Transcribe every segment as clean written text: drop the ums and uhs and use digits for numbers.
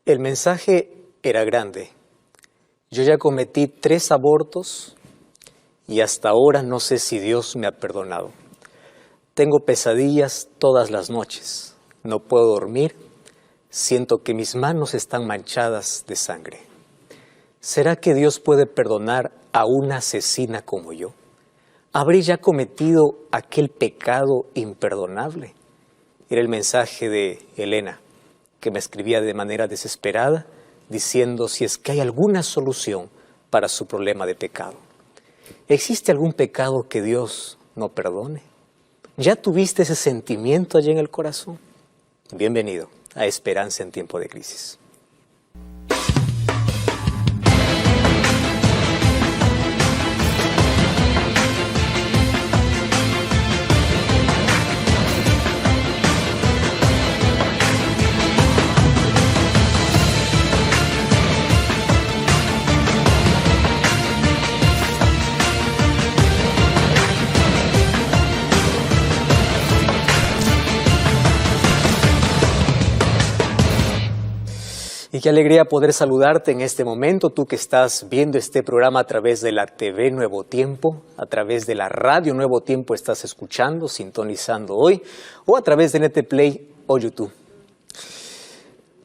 El mensaje era grande. Yo ya cometí 3 abortos y hasta ahora no sé si Dios me ha perdonado. Tengo pesadillas todas las noches. No puedo dormir. Siento que mis manos están manchadas de sangre. ¿Será que Dios puede perdonar a una asesina como yo? ¿Habré ya cometido aquel pecado imperdonable? Era el mensaje de Elena, que me escribía de manera desesperada, diciendo si es que hay alguna solución para su problema de pecado. ¿Existe algún pecado que Dios no perdone? ¿Ya tuviste ese sentimiento allí en el corazón? Bienvenido a Esperanza en Tiempo de Crisis. Y qué alegría poder saludarte en este momento, tú que estás viendo este programa a través de la TV Nuevo Tiempo, a través de la radio Nuevo Tiempo estás escuchando, sintonizando hoy, o a través de NTPlay o YouTube.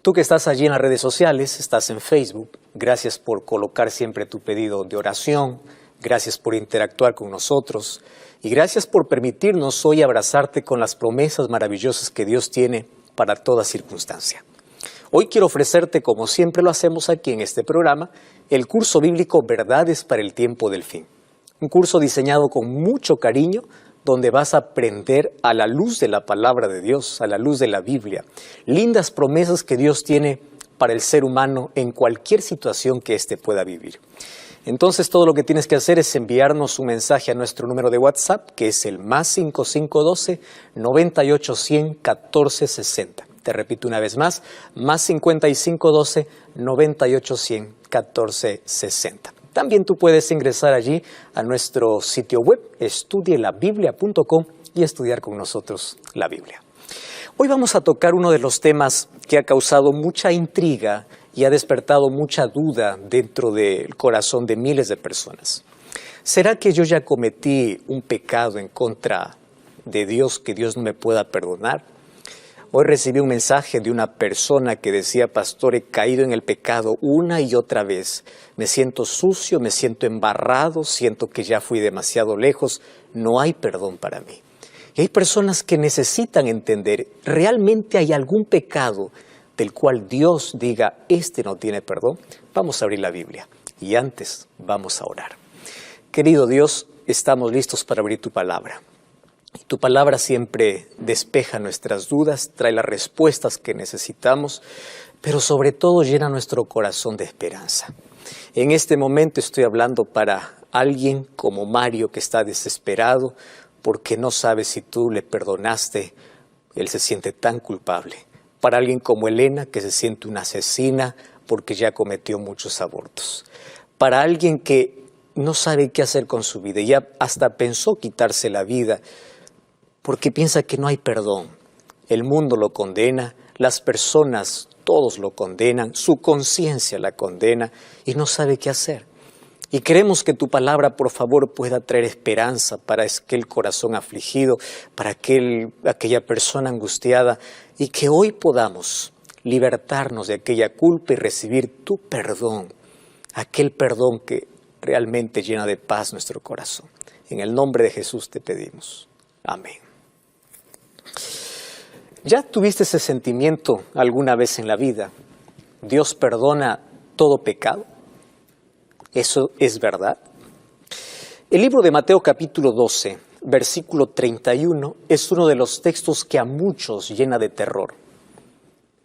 Tú que estás allí en las redes sociales, estás en Facebook, gracias por colocar siempre tu pedido de oración, gracias por interactuar con nosotros y gracias por permitirnos hoy abrazarte con las promesas maravillosas que Dios tiene para toda circunstancia. Hoy quiero ofrecerte, como siempre lo hacemos aquí en este programa, el curso bíblico Verdades para el Tiempo del Fin. Un curso diseñado con mucho cariño, donde vas a aprender a la luz de la palabra de Dios, a la luz de la Biblia, lindas promesas que Dios tiene para el ser humano en cualquier situación que éste pueda vivir. Entonces todo lo que tienes que hacer es enviarnos un mensaje a nuestro número de WhatsApp, que es el +5512 9810 1460. Te repito una vez más, +5512 9810 1460. También tú puedes ingresar allí a nuestro sitio web, estudielabiblia.com, y estudiar con nosotros la Biblia. Hoy vamos a tocar uno de los temas que ha causado mucha intriga y ha despertado mucha duda dentro del corazón de miles de personas. ¿Será que yo ya cometí un pecado en contra de Dios que Dios no me pueda perdonar? Hoy recibí un mensaje de una persona que decía: pastor, he caído en el pecado una y otra vez. Me siento sucio, me siento embarrado, siento que ya fui demasiado lejos, no hay perdón para mí. Y hay personas que necesitan entender, ¿realmente hay algún pecado del cual Dios diga, este no tiene perdón? Vamos a abrir la Biblia y antes vamos a orar. Querido Dios, estamos listos para abrir tu palabra. Tu palabra siempre despeja nuestras dudas, trae las respuestas que necesitamos, pero sobre todo llena nuestro corazón de esperanza. En este momento estoy hablando para alguien como Mario, que está desesperado porque no sabe si tú le perdonaste. Él se siente tan culpable. Para alguien como Elena, que se siente una asesina porque ya cometió muchos abortos. Para alguien que no sabe qué hacer con su vida, ya hasta pensó quitarse la vida, porque piensa que no hay perdón. El mundo lo condena, las personas, todos lo condenan, su conciencia la condena y no sabe qué hacer. Y queremos que tu palabra, por favor, pueda traer esperanza para aquel corazón afligido, para aquella persona angustiada, y que hoy podamos libertarnos de aquella culpa y recibir tu perdón, aquel perdón que realmente llena de paz nuestro corazón. En el nombre de Jesús te pedimos. Amén. ¿Ya tuviste ese sentimiento alguna vez en la vida? ¿Dios perdona todo pecado? ¿Eso es verdad? El libro de Mateo capítulo 12, versículo 31, es uno de los textos que a muchos llena de terror.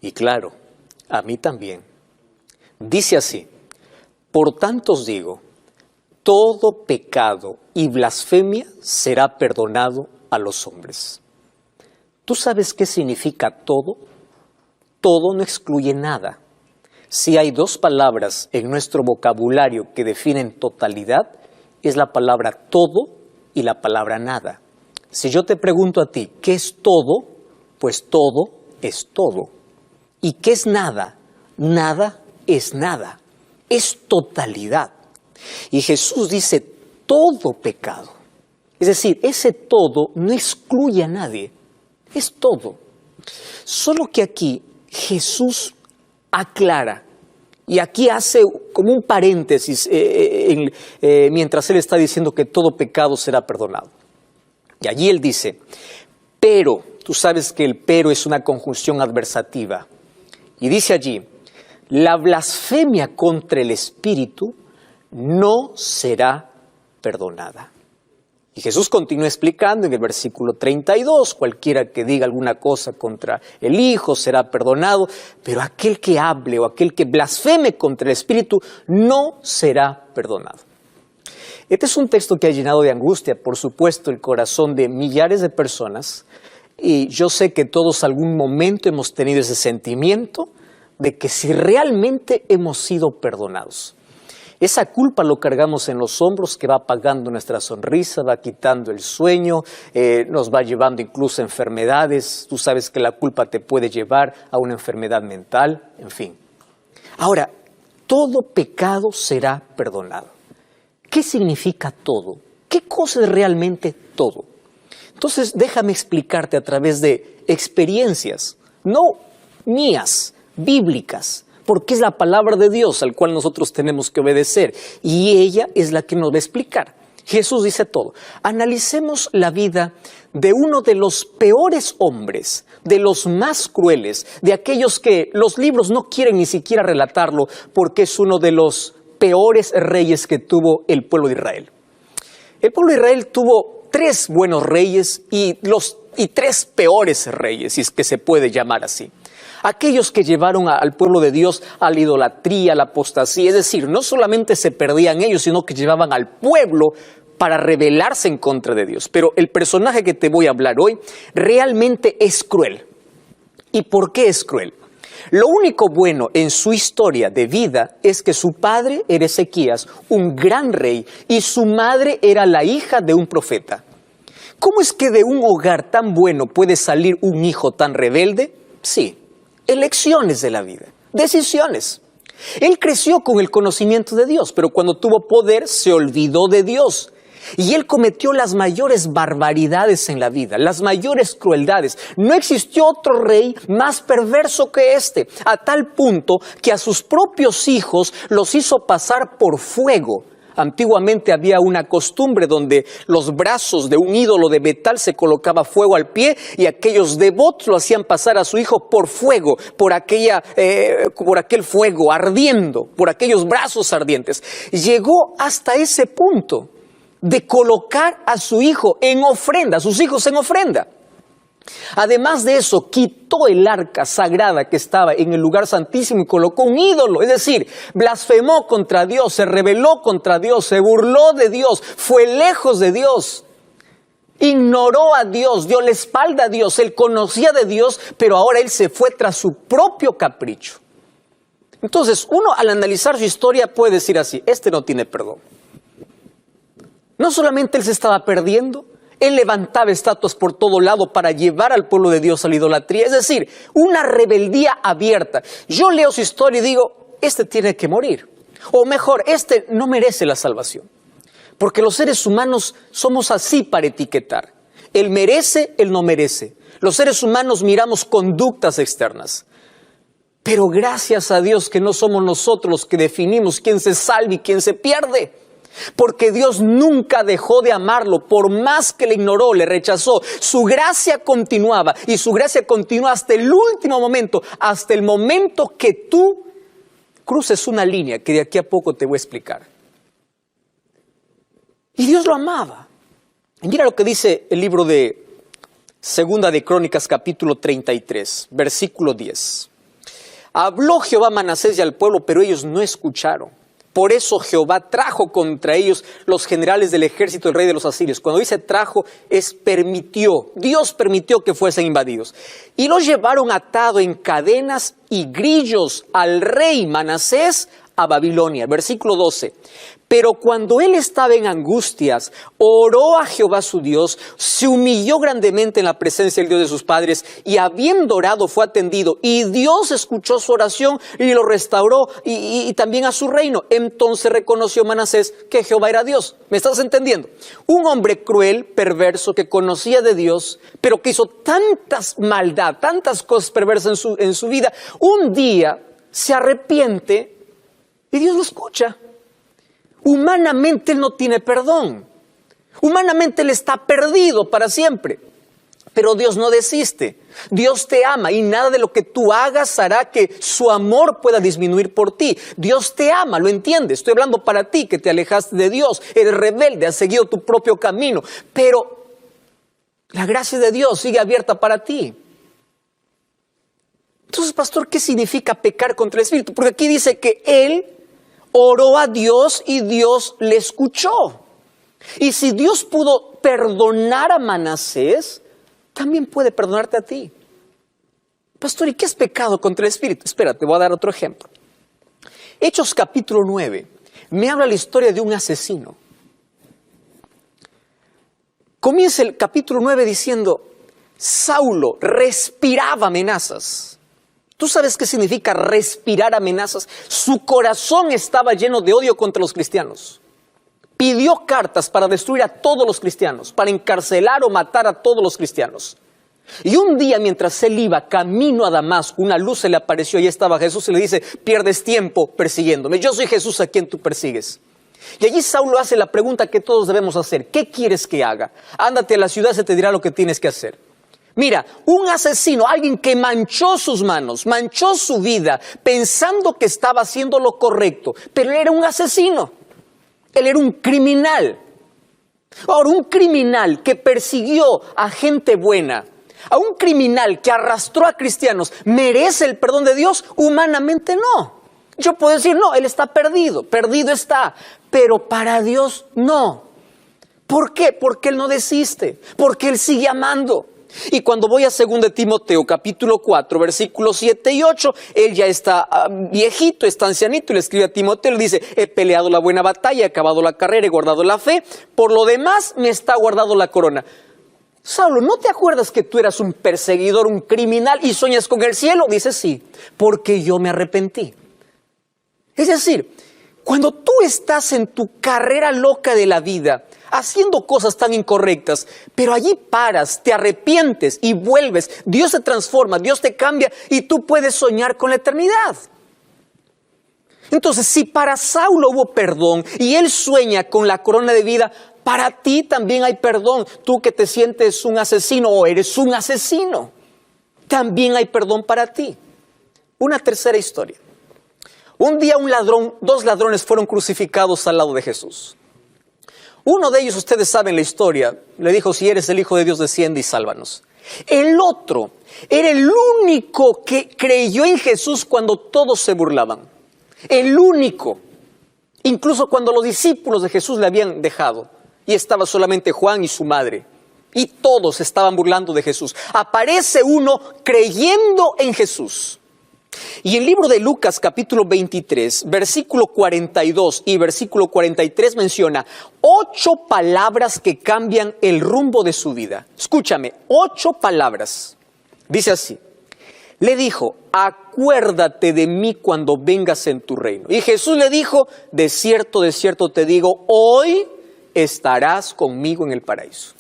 Y claro, a mí también. Dice así: por tanto os digo, todo pecado y blasfemia será perdonado a los hombres. ¿Tú sabes qué significa todo? Todo no excluye nada. Si hay 2 palabras en nuestro vocabulario que definen totalidad, es la palabra todo y la palabra nada. Si yo te pregunto a ti, ¿qué es todo? Pues todo es todo. ¿Y qué es nada? nada es nada, es totalidad. Y Jesús dice todo pecado. Es decir, ese todo no excluye a nadie, es todo. Solo que aquí Jesús aclara, y aquí hace como un paréntesis mientras Él está diciendo que todo pecado será perdonado. Y allí Él dice, pero, tú sabes que el pero es una conjunción adversativa. Y dice allí, la blasfemia contra el Espíritu no será perdonada. Y Jesús continúa explicando en el versículo 32, cualquiera que diga alguna cosa contra el Hijo será perdonado, pero aquel que hable o aquel que blasfeme contra el Espíritu no será perdonado. Este es un texto que ha llenado de angustia, por supuesto, el corazón de millares de personas, y yo sé que todos algún momento hemos tenido ese sentimiento de que si realmente hemos sido perdonados. Esa culpa lo cargamos en los hombros que va apagando nuestra sonrisa, va quitando el sueño, nos va llevando incluso a enfermedades. Tú sabes que la culpa te puede llevar a una enfermedad mental, en fin. Ahora, todo pecado será perdonado. ¿Qué significa todo? ¿Qué cosa es realmente todo? Entonces, déjame explicarte a través de experiencias, no mías, bíblicas, porque es la palabra de Dios al cual nosotros tenemos que obedecer y ella es la que nos va a explicar. Jesús dice todo. Analicemos la vida de uno de los peores hombres, de los más crueles, de aquellos que los libros no quieren ni siquiera relatarlo porque es uno de los peores reyes que tuvo el pueblo de Israel. El pueblo de Israel tuvo 3 buenos reyes y 3 peores reyes, si es que se puede llamar así. Aquellos que llevaron al pueblo de Dios a la idolatría, a la apostasía, es decir, no solamente se perdían ellos, sino que llevaban al pueblo para rebelarse en contra de Dios. Pero el personaje que te voy a hablar hoy realmente es cruel. ¿Y por qué es cruel? Lo único bueno en su historia de vida es que su padre era Ezequías, un gran rey, y su madre era la hija de un profeta. ¿Cómo es que de un hogar tan bueno puede salir un hijo tan rebelde? Sí. Elecciones de la vida, decisiones. Él creció con el conocimiento de Dios, pero cuando tuvo poder se olvidó de Dios. Y él cometió las mayores barbaridades en la vida, las mayores crueldades. No existió otro rey más perverso que este, a tal punto que a sus propios hijos los hizo pasar por fuego. Antiguamente había una costumbre donde los brazos de un ídolo de metal se colocaba fuego al pie y aquellos devotos lo hacían pasar a su hijo por fuego, por aquel fuego ardiendo, por aquellos brazos ardientes. Llegó hasta ese punto de colocar a su hijo en ofrenda, a sus hijos en ofrenda. Además de eso, quitó el arca sagrada que estaba en el lugar santísimo y colocó un ídolo, es decir, blasfemó contra Dios, se rebeló contra Dios, se burló de Dios, fue lejos de Dios, ignoró a Dios, dio la espalda a Dios, él conocía de Dios, pero ahora él se fue tras su propio capricho. Entonces, uno al analizar su historia puede decir así, este no tiene perdón. No solamente él se estaba perdiendo, él levantaba estatuas por todo lado para llevar al pueblo de Dios a la idolatría. Es decir, una rebeldía abierta. Yo leo su historia y digo, este tiene que morir. O mejor, este no merece la salvación. Porque los seres humanos somos así para etiquetar. Él merece, él no merece. Los seres humanos miramos conductas externas. Pero gracias a Dios que no somos nosotros los que definimos quién se salva y quién se pierde. Porque Dios nunca dejó de amarlo, por más que le ignoró, le rechazó. Su gracia continuaba y su gracia continúa hasta el último momento, hasta el momento que tú cruces una línea que de aquí a poco te voy a explicar. Y Dios lo amaba. Y mira lo que dice el libro de Segunda de Crónicas, capítulo 33, versículo 10. Habló Jehová a Manasés y al pueblo, pero ellos no escucharon. Por eso Jehová trajo contra ellos los generales del ejército del rey de los asirios. Cuando dice trajo, es permitió. Dios permitió que fuesen invadidos. Y los llevaron atado en cadenas y grillos al rey Manasés, a Babilonia. Versículo 12. Pero cuando él estaba en angustias, oró a Jehová su Dios, se humilló grandemente en la presencia del Dios de sus padres, y habiendo orado fue atendido, y Dios escuchó su oración y lo restauró, y también a su reino. Entonces reconoció Manasés que Jehová era Dios. ¿Me estás entendiendo? Un hombre cruel, perverso, que conocía de Dios, pero que hizo tantas maldad, tantas cosas perversas en su vida, un día se arrepiente y Dios lo escucha. Humanamente él no tiene perdón. Humanamente él está perdido para siempre. Pero Dios no desiste. Dios te ama y nada de lo que tú hagas hará que su amor pueda disminuir por ti. Dios te ama, ¿lo entiendes? Estoy hablando para ti que te alejaste de Dios, eres rebelde, has seguido tu propio camino. Pero la gracia de Dios sigue abierta para ti. Entonces, pastor, ¿qué significa pecar contra el Espíritu? Porque aquí dice que él oró a Dios y Dios le escuchó. Y si Dios pudo perdonar a Manasés, también puede perdonarte a ti. Pastor, ¿y qué es pecado contra el Espíritu? Espera, te voy a dar otro ejemplo. Hechos capítulo 9 me habla la historia de un asesino. Comienza el capítulo 9 diciendo, Saulo respiraba amenazas. ¿Tú sabes qué significa respirar amenazas? Su corazón estaba lleno de odio contra los cristianos. Pidió cartas para destruir a todos los cristianos, para encarcelar o matar a todos los cristianos. Y un día, mientras él iba camino a Damasco, una luz se le apareció y estaba Jesús y le dice, pierdes tiempo persiguiéndome, yo soy Jesús a quien tú persigues. Y allí Saulo hace la pregunta que todos debemos hacer, ¿qué quieres que haga? Ándate a la ciudad, se te dirá lo que tienes que hacer. Mira, un asesino, alguien que manchó sus manos, manchó su vida, pensando que estaba haciendo lo correcto, pero él era un asesino, él era un criminal. Ahora, un criminal que persiguió a gente buena, a un criminal que arrastró a cristianos, ¿merece el perdón de Dios? Humanamente no. Yo puedo decir, no, él está perdido, perdido está, pero para Dios no. ¿Por qué? Porque él no desiste, porque él sigue amando. Y cuando voy a 2 Timoteo capítulo 4 versículos 7 y 8, él ya está viejito, está ancianito, y le escribe a Timoteo, le dice, he peleado la buena batalla, he acabado la carrera, he guardado la fe, por lo demás me está guardado la corona. Saulo, ¿no te acuerdas que tú eras un perseguidor, un criminal y sueñas con el cielo? Dice, sí, porque yo me arrepentí. Es decir, cuando tú estás en tu carrera loca de la vida, haciendo cosas tan incorrectas, pero allí paras, te arrepientes y vuelves, Dios te transforma, Dios te cambia y tú puedes soñar con la eternidad. Entonces, si para Saulo hubo perdón y él sueña con la corona de vida, para ti también hay perdón. Tú que te sientes un asesino o eres un asesino, también hay perdón para ti. Una tercera historia. Un día dos ladrones fueron crucificados al lado de Jesús. Uno de ellos, ustedes saben la historia, le dijo, si eres el Hijo de Dios, desciende y sálvanos. El otro era el único que creyó en Jesús cuando todos se burlaban. El único. Incluso cuando los discípulos de Jesús le habían dejado. Y estaba solamente Juan y su madre. Y todos estaban burlando de Jesús. Aparece uno creyendo en Jesús. Y el libro de Lucas capítulo 23, versículo 42 y versículo 43 menciona 8 palabras que cambian el rumbo de su vida. Escúchame, 8 palabras. Dice así, le dijo, acuérdate de mí cuando vengas en tu reino. Y Jesús le dijo, de cierto te digo, hoy estarás conmigo en el paraíso.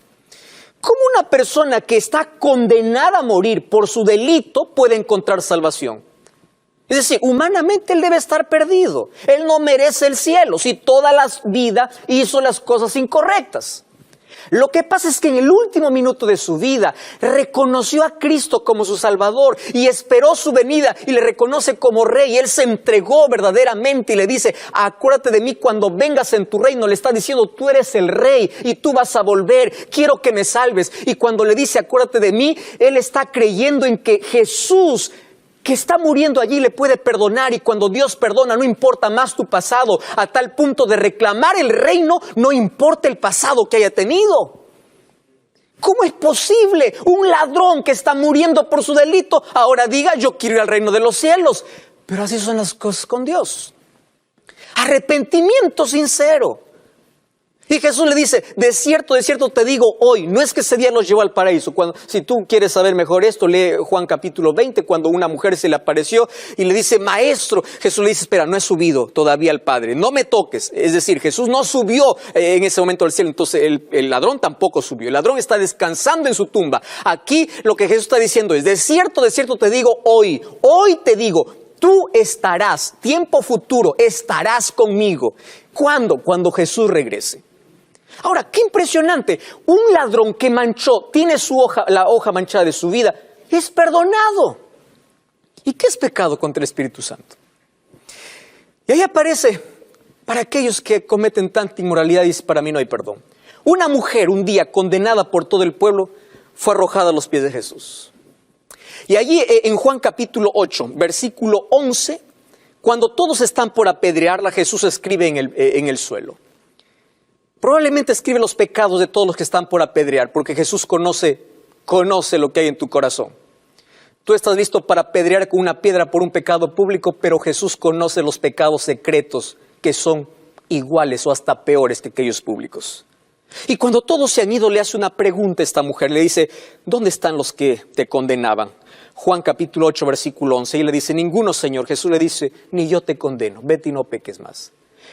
¿Cómo una persona que está condenada a morir por su delito puede encontrar salvación? Es decir, humanamente él debe estar perdido. Él no merece el cielo si toda la vida hizo las cosas incorrectas. Lo que pasa es que en el último minuto de su vida reconoció a Cristo como su Salvador y esperó su venida y le reconoce como Rey. Él se entregó verdaderamente y le dice, acuérdate de mí cuando vengas en tu reino. Le está diciendo, tú eres el Rey y tú vas a volver, quiero que me salves. Y cuando le dice, acuérdate de mí, él está creyendo en que Jesús, que está muriendo allí, le puede perdonar, y cuando Dios perdona no importa más tu pasado, a tal punto de reclamar el reino, no importa el pasado que haya tenido. ¿Cómo es posible un ladrón que está muriendo por su delito ahora diga yo quiero ir al reino de los cielos? Pero así son las cosas con Dios. Arrepentimiento sincero. Y Jesús le dice, de cierto te digo hoy, no es que ese día los llevó al paraíso. Si tú quieres saber mejor esto, lee Juan capítulo 20, cuando una mujer se le apareció y le dice, maestro. Jesús le dice, espera, no he subido todavía al Padre, no me toques. Es decir, Jesús no subió en ese momento al cielo, entonces el ladrón tampoco subió. El ladrón está descansando en su tumba. Aquí lo que Jesús está diciendo es, de cierto te digo hoy te digo, tú estarás, tiempo futuro, estarás conmigo. ¿Cuándo? Cuando Jesús regrese. Ahora, qué impresionante, un ladrón que manchó, tiene la hoja manchada de su vida, es perdonado. ¿Y qué es pecado contra el Espíritu Santo? Y ahí aparece, para aquellos que cometen tanta inmoralidad, dice, para mí no hay perdón. Una mujer un día condenada por todo el pueblo fue arrojada a los pies de Jesús. Y allí en Juan capítulo 8, versículo 11, cuando todos están por apedrearla, Jesús escribe en el suelo. Probablemente escribe los pecados de todos los que están por apedrear, porque Jesús conoce lo que hay en tu corazón. Tú estás listo para apedrear con una piedra por un pecado público, pero Jesús conoce los pecados secretos que son iguales o hasta peores que aquellos públicos. Y cuando todos se han ido, le hace una pregunta a esta mujer, le dice, ¿dónde están los que te condenaban? Juan capítulo 8, versículo 11, y le dice, ninguno, Señor. Jesús le dice, ni yo te condeno, vete y no peques más.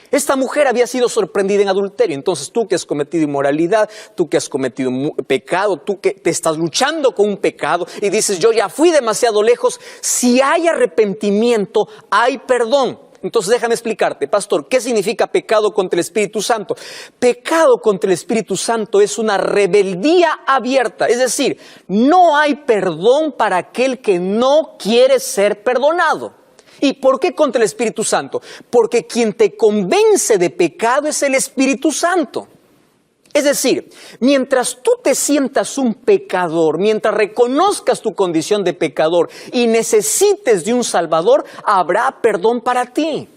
Esta mujer había sido sorprendida en adulterio. Entonces tú que has cometido inmoralidad, tú que has cometido pecado, tú que te estás luchando con un pecado y dices, yo ya fui demasiado lejos, si hay arrepentimiento, hay perdón. Entonces déjame explicarte, pastor, ¿qué significa pecado contra el Espíritu Santo? Pecado contra el Espíritu Santo es una rebeldía abierta, es decir, no hay perdón para aquel que no quiere ser perdonado. ¿Y por qué contra el Espíritu Santo? Porque quien te convence de pecado es el Espíritu Santo. Es decir, mientras tú te sientas un pecador, mientras reconozcas tu condición de pecador y necesites de un Salvador, habrá perdón para ti.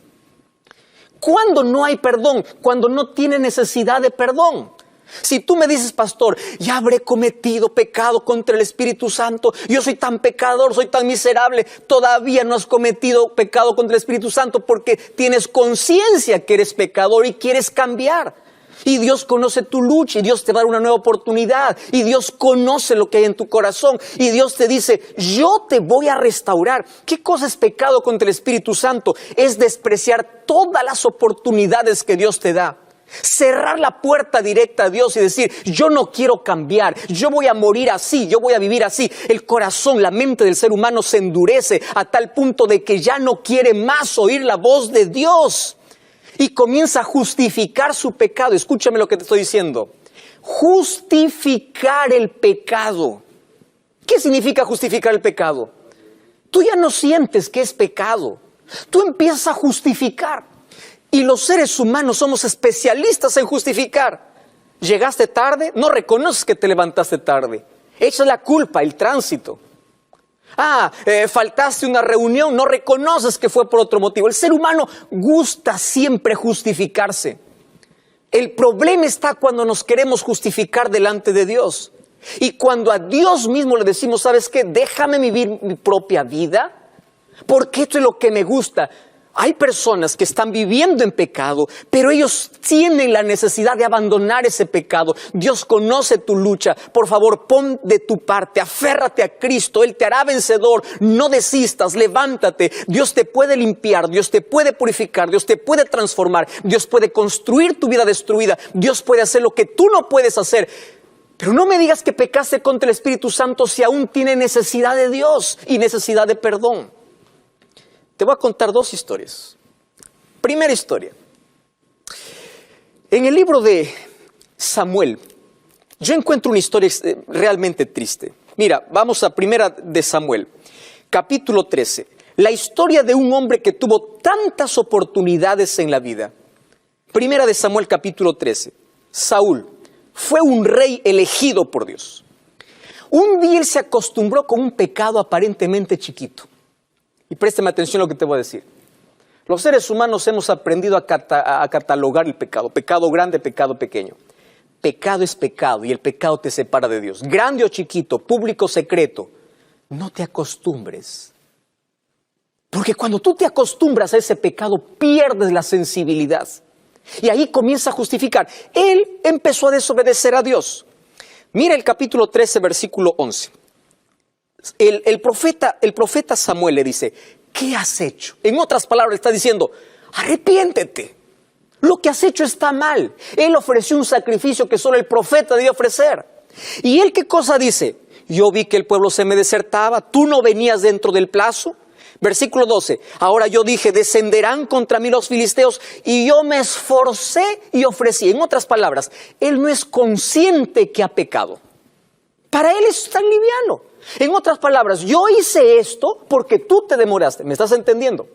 ¿Cuándo no hay perdón? Cuando no tiene necesidad de perdón. Si tú me dices, pastor, ya habré cometido pecado contra el Espíritu Santo, yo soy tan pecador, soy tan miserable, todavía no has cometido pecado contra el Espíritu Santo porque tienes conciencia que eres pecador y quieres cambiar. Y Dios conoce tu lucha y Dios te va a dar una nueva oportunidad y Dios conoce lo que hay en tu corazón y Dios te dice, yo te voy a restaurar. ¿Qué cosa es pecado contra el Espíritu Santo? Es despreciar todas las oportunidades que Dios te da. Cerrar la puerta directa a Dios y decir, yo no quiero cambiar, yo voy a morir así, yo voy a vivir así. El corazón, la mente del ser humano se endurece a tal punto de que ya no quiere más oír la voz de Dios y comienza a justificar su pecado. Escúchame lo que te estoy diciendo. Justificar el pecado. ¿Qué significa justificar el pecado? Tú ya no sientes que es pecado. Tú empiezas a justificar. Y los seres humanos somos especialistas en justificar. Llegaste tarde, no reconoces que te levantaste tarde. Echas la culpa, el tránsito. Faltaste una reunión, no reconoces que fue por otro motivo. El ser humano gusta siempre justificarse. El problema está cuando nos queremos justificar delante de Dios. Y cuando a Dios mismo le decimos, ¿sabes qué? Déjame vivir mi propia vida, porque esto es lo que me gusta. Hay personas que están viviendo en pecado, pero ellos tienen la necesidad de abandonar ese pecado. Dios conoce tu lucha. Por favor, pon de tu parte, aférrate a Cristo. Él te hará vencedor. No desistas, levántate. Dios te puede limpiar, Dios te puede purificar, Dios te puede transformar. Dios puede construir tu vida destruida. Dios puede hacer lo que tú no puedes hacer. Pero no me digas que pecaste contra el Espíritu Santo si aún tiene necesidad de Dios y necesidad de perdón. Te voy a contar dos historias. Primera historia. En el libro de Samuel, yo encuentro una historia realmente triste. Mira, vamos a Primera de Samuel, capítulo 13. La historia de un hombre que tuvo tantas oportunidades en la vida. Primera de Samuel, capítulo 13. Saúl fue un rey elegido por Dios. Un día él se acostumbró con un pecado aparentemente chiquito. Y préstame atención a lo que te voy a decir. Los seres humanos hemos aprendido a catalogar el pecado. Pecado grande, pecado pequeño. Pecado es pecado y el pecado te separa de Dios. Grande o chiquito, público o secreto. No te acostumbres. Porque cuando tú te acostumbras a ese pecado, pierdes la sensibilidad. Y ahí comienza a justificar. Él empezó a desobedecer a Dios. Mira el capítulo 13, versículo 11. El profeta Samuel le dice, ¿qué has hecho? En otras palabras, está diciendo, arrepiéntete. Lo que has hecho está mal. Él ofreció un sacrificio que solo el profeta debía ofrecer. ¿Y él qué cosa dice? Yo vi que el pueblo se me desertaba, tú no venías dentro del plazo. Versículo 12, ahora yo dije, descenderán contra mí los filisteos, y yo me esforcé y ofrecí. En otras palabras, él no es consciente que ha pecado. Para él es tan liviano. En otras palabras, yo hice esto porque tú te demoraste. ¿Me estás entendiendo?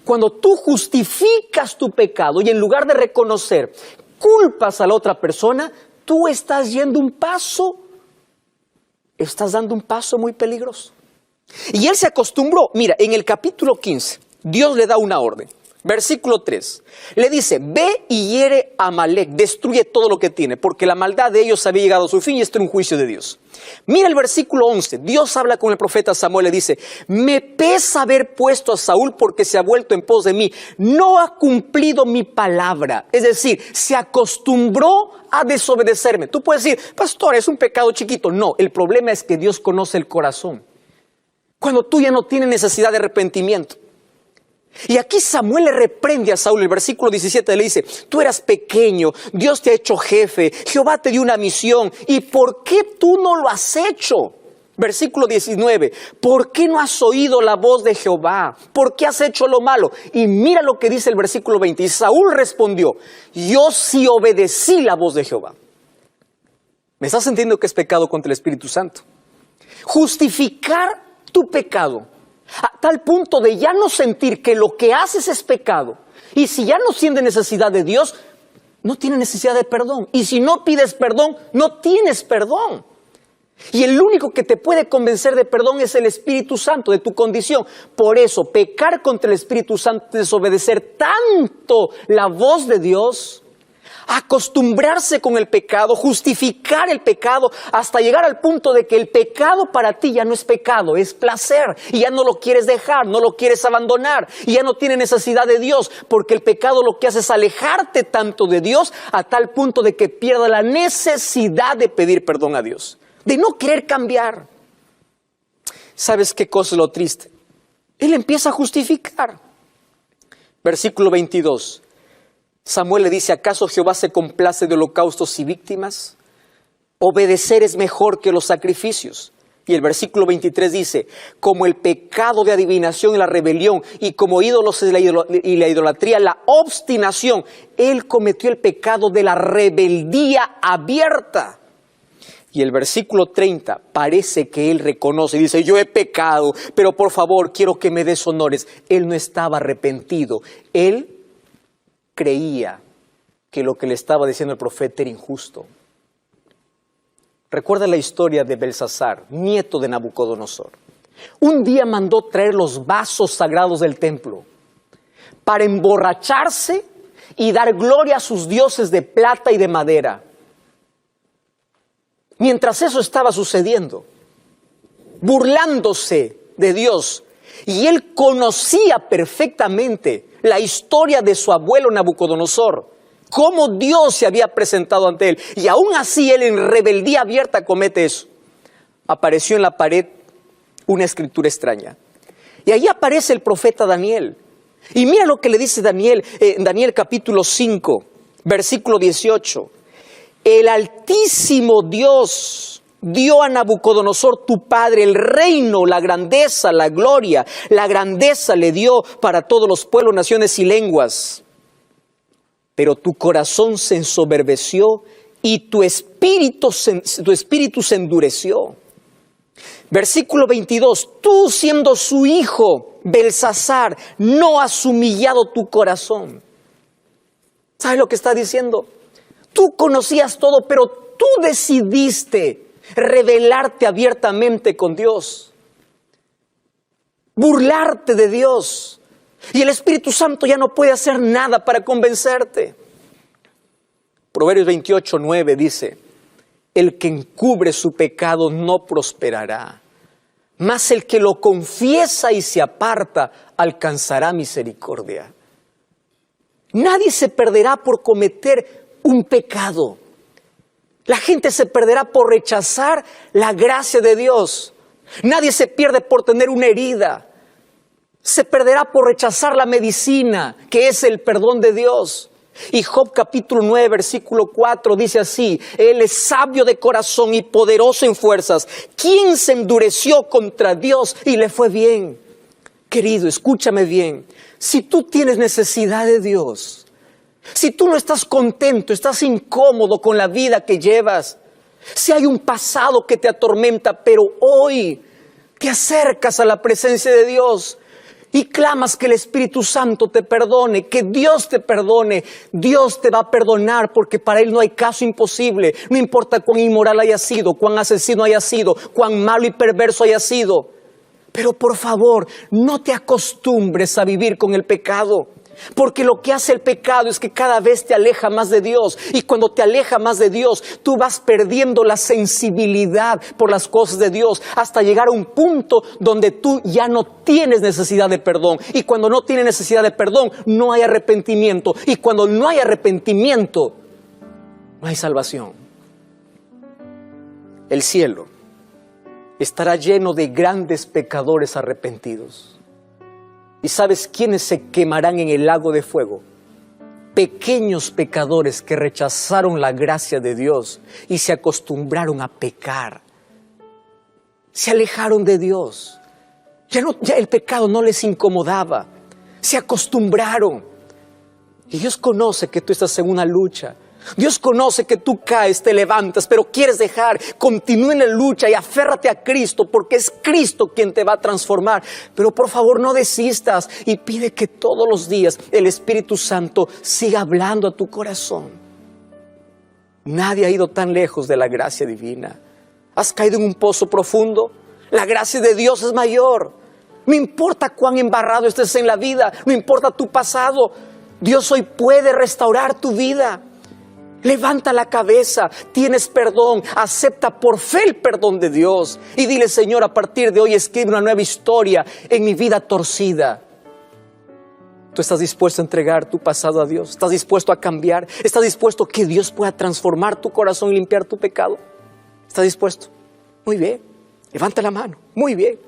Cuando tú justificas tu pecado y en lugar de reconocer, culpas a la otra persona, tú estás dando un paso muy peligroso. Y él se acostumbró. Mira, en el capítulo 15, Dios le da una orden. Versículo 3, le dice, ve y hiere a Amalek, destruye todo lo que tiene, porque la maldad de ellos había llegado a su fin y este era un juicio de Dios. Mira el versículo 11, Dios habla con el profeta Samuel, le dice, me pesa haber puesto a Saúl porque se ha vuelto en pos de mí, no ha cumplido mi palabra. Es decir, se acostumbró a desobedecerme. Tú puedes decir, pastor, es un pecado chiquito. No, el problema es que Dios conoce el corazón. Cuando tú ya no tienes necesidad de arrepentimiento. Y aquí Samuel le reprende a Saúl. El versículo 17 le dice, tú eras pequeño, Dios te ha hecho jefe, Jehová te dio una misión. ¿Y por qué tú no lo has hecho? Versículo 19, ¿por qué no has oído la voz de Jehová? ¿Por qué has hecho lo malo? Y mira lo que dice el versículo 20. Y Saúl respondió, yo sí obedecí la voz de Jehová. ¿Me estás entendiendo que es pecado contra el Espíritu Santo? Justificar tu pecado a tal punto de ya no sentir que lo que haces es pecado. Y si ya no sientes necesidad de Dios, no tienes necesidad de perdón. Y si no pides perdón, no tienes perdón. Y el único que te puede convencer de perdón es el Espíritu Santo, de tu condición. Por eso, pecar contra el Espíritu Santo es desobedecer tanto la voz de Dios, acostumbrarse con el pecado, justificar el pecado, hasta llegar al punto de que el pecado para ti ya no es pecado, es placer. Y ya no lo quieres dejar, no lo quieres abandonar. Y ya no tienes necesidad de Dios, porque el pecado lo que hace es alejarte tanto de Dios, a tal punto de que pierda la necesidad de pedir perdón a Dios, de no querer cambiar. ¿Sabes qué cosa es lo triste? Él empieza a justificar. Versículo 22. Samuel le dice, ¿acaso Jehová se complace de holocaustos y víctimas? Obedecer es mejor que los sacrificios. Y el versículo 23 dice, como el pecado de adivinación y la rebelión, y como ídolos y la idolatría, la obstinación, él cometió el pecado de la rebeldía abierta. Y el versículo 30 parece que él reconoce y dice, yo he pecado, pero por favor quiero que me des honores. Él no estaba arrepentido. Él creía que lo que le estaba diciendo el profeta era injusto. Recuerda la historia de Belsasar, nieto de Nabucodonosor. Un día mandó traer los vasos sagrados del templo para emborracharse y dar gloria a sus dioses de plata y de madera. Mientras eso estaba sucediendo, burlándose de Dios, y él conocía perfectamente la historia de su abuelo Nabucodonosor, cómo Dios se había presentado ante él, y aún así él en rebeldía abierta comete eso. Apareció en la pared una escritura extraña, y ahí aparece el profeta Daniel, y mira lo que le dice Daniel, Daniel capítulo 5, versículo 18, el Altísimo Dios dio a Nabucodonosor tu padre el reino, la grandeza, la gloria. La grandeza le dio para todos los pueblos, naciones y lenguas. Pero tu corazón se ensoberbeció y tu espíritu se endureció. Versículo 22, tú siendo su hijo, Belsasar, no has humillado tu corazón. ¿Sabes lo que está diciendo? Tú conocías todo, pero tú decidiste rebelarte abiertamente con Dios, burlarte de Dios, y el Espíritu Santo ya no puede hacer nada para convencerte. Proverbios 28:9 dice, el que encubre su pecado no prosperará, mas el que lo confiesa y se aparta alcanzará misericordia. Nadie se perderá por cometer un pecado. La gente se perderá por rechazar la gracia de Dios. Nadie se pierde por tener una herida. Se perderá por rechazar la medicina, que es el perdón de Dios. Y Job capítulo 9, versículo 4 dice así: Él es sabio de corazón y poderoso en fuerzas. ¿Quién se endureció contra Dios y le fue bien? Querido, escúchame bien. Si tú tienes necesidad de Dios, si tú no estás contento, estás incómodo con la vida que llevas, si hay un pasado que te atormenta, pero hoy te acercas a la presencia de Dios y clamas que el Espíritu Santo te perdone, que Dios te perdone, Dios te va a perdonar, porque para Él no hay caso imposible. No importa cuán inmoral haya sido, cuán asesino haya sido, cuán malo y perverso haya sido. Pero por favor, no te acostumbres a vivir con el pecado. Porque lo que hace el pecado es que cada vez te aleja más de Dios. Y cuando te aleja más de Dios, tú vas perdiendo la sensibilidad por las cosas de Dios, hasta llegar a un punto donde tú ya no tienes necesidad de perdón. Y cuando no tienes necesidad de perdón, no hay arrepentimiento. Y cuando no hay arrepentimiento, no hay salvación. El cielo estará lleno de grandes pecadores arrepentidos. ¿Y sabes quiénes se quemarán en el lago de fuego? Pequeños pecadores que rechazaron la gracia de Dios y se acostumbraron a pecar. Se alejaron de Dios. Ya el pecado no les incomodaba. Se acostumbraron. Y Dios conoce que tú estás en una lucha. Dios conoce que tú caes, te levantas, pero quieres dejar. Continúa en la lucha y aférrate a Cristo, porque es Cristo quien te va a transformar. Pero por favor no desistas y pide que todos los días el Espíritu Santo siga hablando a tu corazón. Nadie ha ido tan lejos de la gracia divina. ¿Has caído en un pozo profundo? La gracia de Dios es mayor. No importa cuán embarrado estés en la vida, no importa tu pasado, Dios hoy puede restaurar tu vida. Levanta la cabeza, tienes perdón, acepta por fe el perdón de Dios y dile: Señor, a partir de hoy escribe una nueva historia en mi vida torcida. ¿Tú estás dispuesto a entregar tu pasado a Dios? ¿Estás dispuesto a cambiar? ¿Estás dispuesto a que Dios pueda transformar tu corazón y limpiar tu pecado? ¿Estás dispuesto? Muy bien, levanta la mano, muy bien.